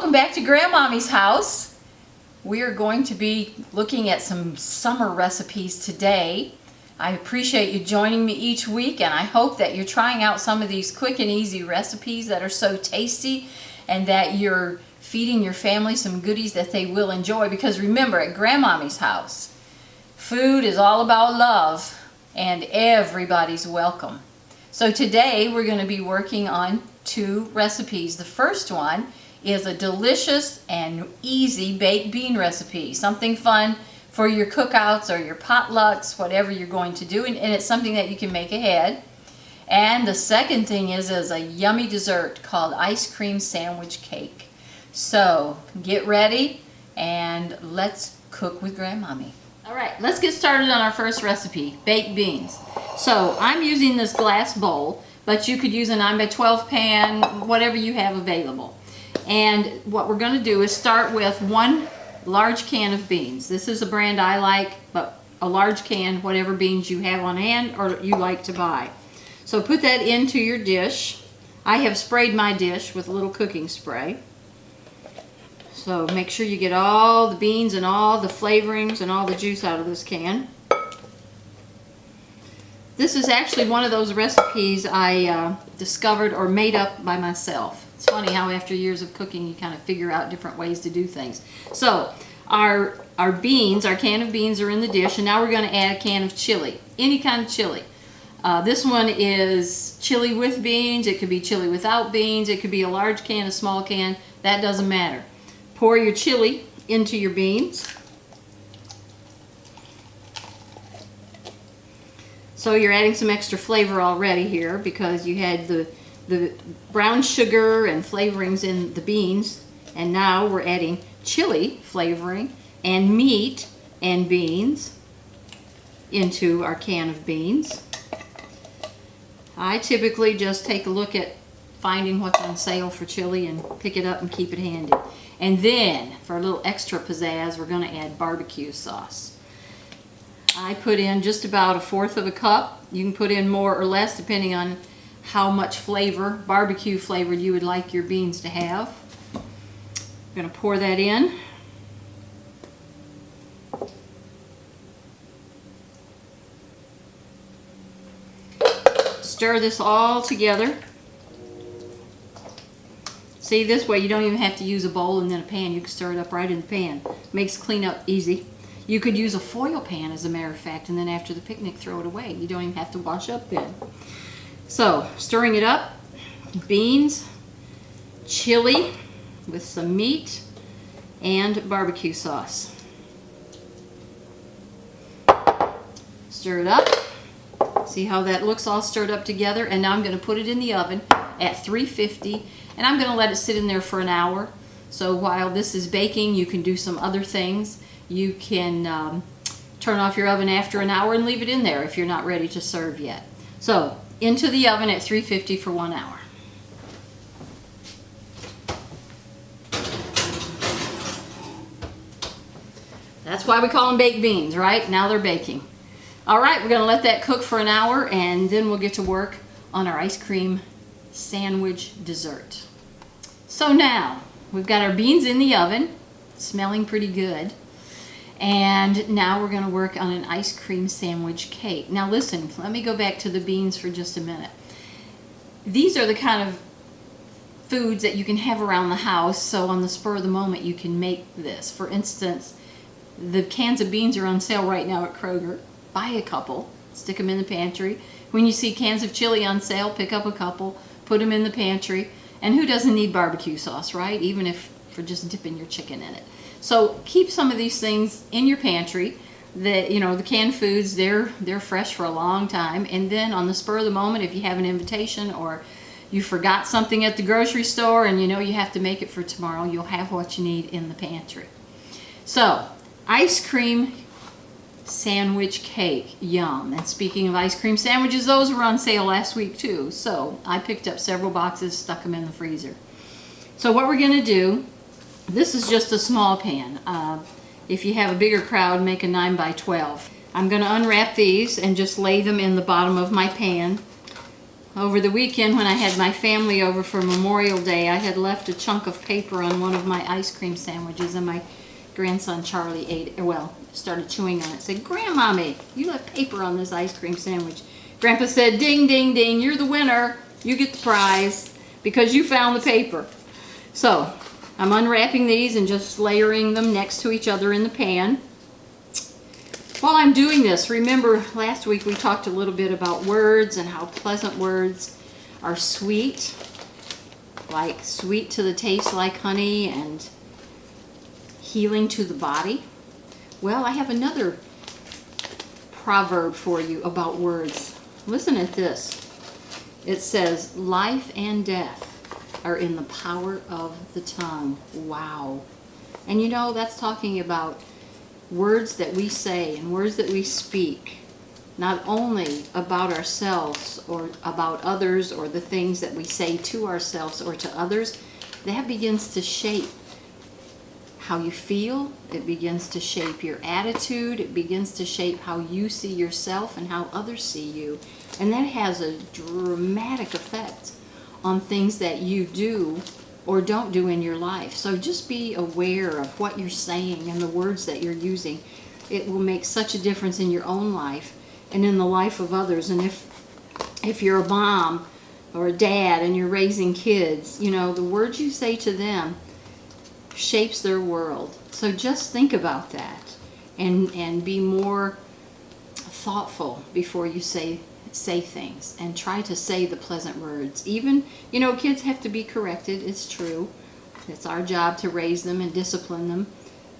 Welcome back to Grandmommy's house. We are going to be looking at some summer recipes today. I appreciate you joining me each week, and I hope that you're trying out some of these quick and easy recipes that are so tasty and that you're feeding your family some goodies that they will enjoy, because remember, at Grandmommy's house, food is all about love and everybody's welcome. So today we're going to be working on two recipes. The first one is a delicious and easy baked bean recipe, something fun for your cookouts or your potlucks, whatever you're going to do, and it's something that you can make ahead. And the second thing is a yummy dessert called ice cream sandwich cake. So get ready and let's cook with Grandmommy. All right, let's get started on our first recipe, baked beans. So I'm using this glass bowl, but you could use a 9x12 pan, whatever you have available. And what we're going to do is start with one large can of beans. This is a brand I like, but a large can, whatever beans you have on hand or you like to buy. So put that into your dish. I have sprayed my dish with a little cooking spray. So make sure you get all the beans and all the flavorings and all the juice out of this can. This is actually one of those recipes I discovered or made up by myself. It's funny how after years of cooking you kind of figure out different ways to do things. So our beans, our can of beans are in the dish, and now we're going to add a can of chili, any kind of chili. This one is chili with beans, it could be chili without beans, it could be a large can, a small can, that doesn't matter. Pour your chili into your beans. So you're adding some extra flavor already here because you had the brown sugar and flavorings in the beans, and now we're adding chili flavoring and meat and beans into our can of beans. I typically just take a look at finding what's on sale for chili and pick it up and keep it handy. And then, for a little extra pizzazz, we're going to add barbecue sauce. I put in just about 1/4 of a cup. You can put in more or less depending on how much flavor, barbecue flavor, you would like your beans to have. I'm going to pour that in. Stir this all together. See, this way you don't even have to use a bowl and then a pan. You can stir it up right in the pan. Makes cleanup easy. You could use a foil pan, as a matter of fact, and then after the picnic throw it away. You don't even have to wash up then. So, stirring it up, beans, chili with some meat, and barbecue sauce. Stir it up. See how that looks all stirred up together? And now I'm going to put it in the oven at 350, and I'm going to let it sit in there for an hour. So while this is baking, you can do some other things. You can turn off your oven after an hour and leave it in there if you're not ready to serve yet. So into the oven at 350 for 1 hour. That's why we call them baked beans, right? Now they're baking. All right, we're going to let that cook for an hour, and then we'll get to work on our ice cream sandwich dessert. So now we've got our beans in the oven, smelling pretty good, and now we're going to work on an ice cream sandwich cake. Now listen, let me go back to the beans for just a minute. These are the kind of foods that you can have around the house, so on the spur of the moment you can make this. For instance, the cans of beans are on sale right now at Kroger. Buy a couple, stick them in the pantry. When you see cans of chili on sale, pick up a couple, put them in the pantry. And who doesn't need barbecue sauce, right? Even if for just dipping your chicken in it. So keep some of these things in your pantry. The canned foods, they're fresh for a long time. And then on the spur of the moment, if you have an invitation or you forgot something at the grocery store and you know you have to make it for tomorrow, you'll have what you need in the pantry. So, ice cream sandwich cake, yum. And speaking of ice cream sandwiches, those were on sale last week too. So I picked up several boxes, stuck them in the freezer. So what we're going to do, this is just a small pan. If you have a bigger crowd, make a 9x12. I'm going to unwrap these and just lay them in the bottom of my pan. over the weekend when I had my family over for Memorial Day, I had left a chunk of paper on one of my ice cream sandwiches, and my grandson Charlie ate, well, started chewing on it. Said, "Grandmommy, you left paper on this ice cream sandwich." Grandpa said, "Ding, ding, ding, you're the winner. You get the prize because you found the paper." So I'm unwrapping these and just layering them next to each other in the pan. While I'm doing this, remember last week we talked a little bit about words and how pleasant words are sweet, like sweet to the taste like honey and healing to the body. Well, I have another proverb for you about words. Listen at this. It says, "Life and death are in the power of the tongue." Wow. And you know, that's talking about words that we say and words that we speak, not only about ourselves or about others or the things that we say to ourselves or to others. That begins to shape how you feel. It begins to shape your attitude. It begins to shape how you see yourself and how others see you. And that has a dramatic effect on things that you do or don't do in your life. So just be aware of what you're saying and the words that you're using. It will make such a difference in your own life and in the life of others. And if you're a mom or a dad and you're raising kids, you know, the words you say to them shapes their world. So just think about that and be more thoughtful before you say things, and try to say the pleasant words. Even, you know, kids have to be corrected. It's true. It's our job to raise them and discipline them,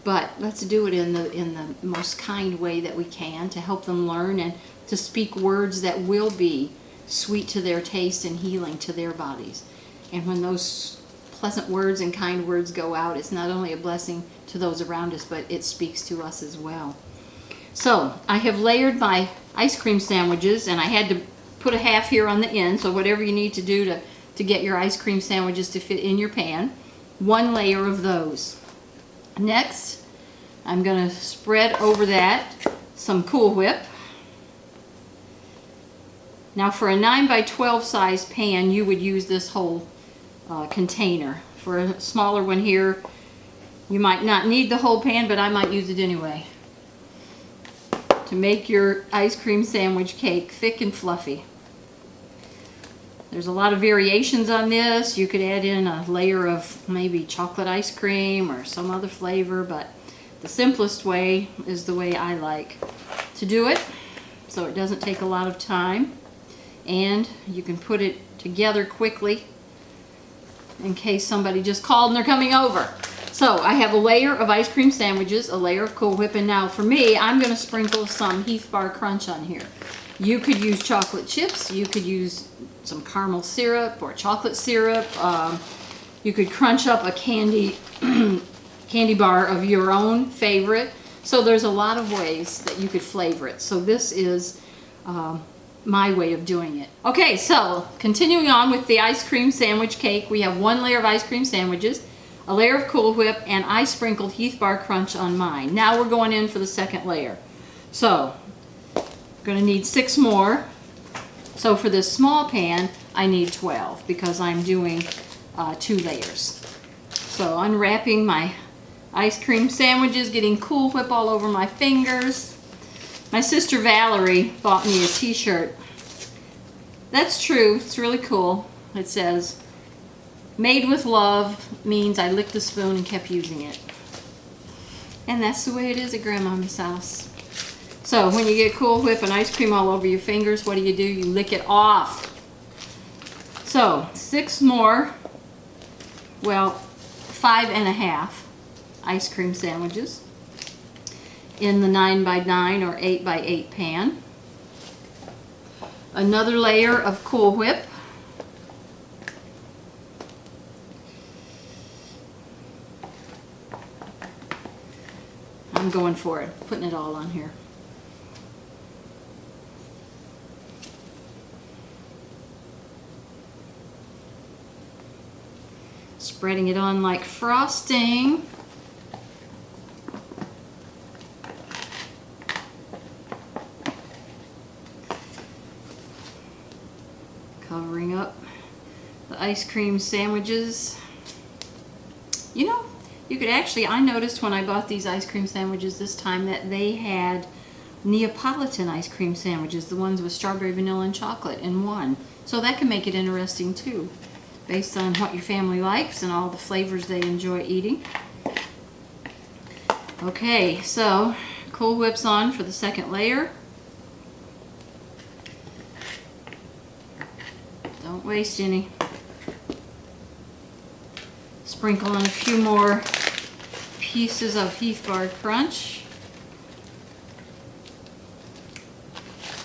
but let's do it in the most kind way that we can to help them learn and to speak words that will be sweet to their taste and healing to their bodies. And when those pleasant words and kind words go out, it's not only a blessing to those around us, but it speaks to us as well. So I have layered my ice cream sandwiches, and I had to put a half here on the end, so whatever you need to do to get your ice cream sandwiches to fit in your pan, one layer of those. Next, I'm going to spread over that some Cool Whip. Now for a 9 by 12 size pan, you would use this whole container. For a smaller one here, you might not need the whole pan, but I might use it anyway to make your ice cream sandwich cake thick and fluffy. There's a lot of variations on this. You could add in a layer of maybe chocolate ice cream or some other flavor, but the simplest way is the way I like to do it, so it doesn't take a lot of time, and you can put it together quickly in case somebody just called and they're coming over. So I have a layer of ice cream sandwiches, a layer of Cool Whip, and now for me, I'm going to sprinkle some Heath Bar Crunch on here. You could use chocolate chips, you could use some caramel syrup or chocolate syrup. You could crunch up a candy bar of your own favorite. So there's a lot of ways that you could flavor it. So this is my way of doing it. Okay, so continuing on with the ice cream sandwich cake, we have one layer of ice cream sandwiches, a layer of Cool Whip, and I sprinkled Heath Bar Crunch on mine. Now we're going in for the second layer. So, I'm going to need 6 more. So for this small pan, I need 12 because I'm doing 2 layers. So unwrapping my ice cream sandwiches, getting Cool Whip all over my fingers. My sister Valerie bought me a t-shirt. That's true, it's really cool. It says, "Made with love" means I licked the spoon and kept using it. And that's the way it is at Grandmommy's house. So when you get Cool Whip and ice cream all over your fingers, what do? You lick it off. So 6 more, well, 5.5 ice cream sandwiches in the 9 by 9 or 8 by 8 pan. Another layer of Cool Whip. I'm going for it, putting it all on here. Spreading it on like frosting. Covering up the ice cream sandwiches. You know, you could actually, I noticed when I bought these ice cream sandwiches this time that they had Neapolitan ice cream sandwiches, the ones with strawberry, vanilla, and chocolate in one. So that can make it interesting too, based on what your family likes and all the flavors they enjoy eating. Okay, so Cool Whip's on for the second layer. Don't waste any. Sprinkle in a few more pieces of Heath Bar Crunch.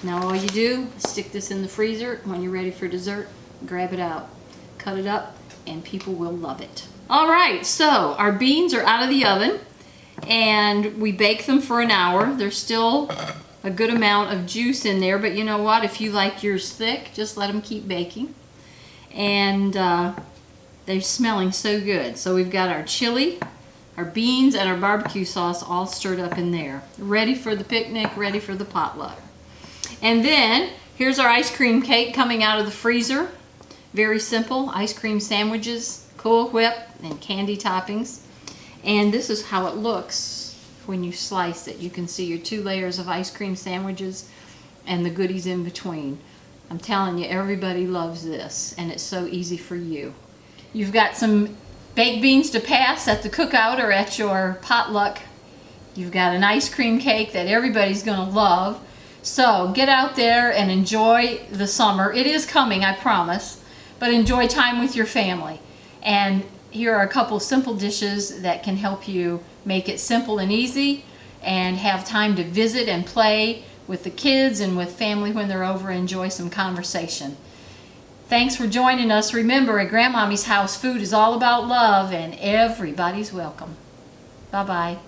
Now all you do is stick this in the freezer. When you're ready for dessert, grab it out, cut it up, and people will love it. All right, so our beans are out of the oven and we bake them for an hour. There's still a good amount of juice in there, but you know what? If you like yours thick, just let them keep baking. And they're smelling so good. So we've got our chili, our beans, and our barbecue sauce all stirred up in there. Ready for the picnic, ready for the potluck. And then here's our ice cream cake coming out of the freezer. Very simple, ice cream sandwiches, Cool Whip, and candy toppings. And this is how it looks when you slice it. You can see your 2 layers of ice cream sandwiches and the goodies in between. I'm telling you, everybody loves this, and it's so easy for you. You've got some baked beans to pass at the cookout or at your potluck. You've got an ice cream cake that everybody's going to love. So get out there and enjoy the summer. It is coming, I promise, but enjoy time with your family. And here are a couple simple dishes that can help you make it simple and easy and have time to visit and play with the kids and with family when they're over and enjoy some conversation. Thanks for joining us. Remember, at Grandmommy's house, food is all about love and everybody's welcome. Bye-bye.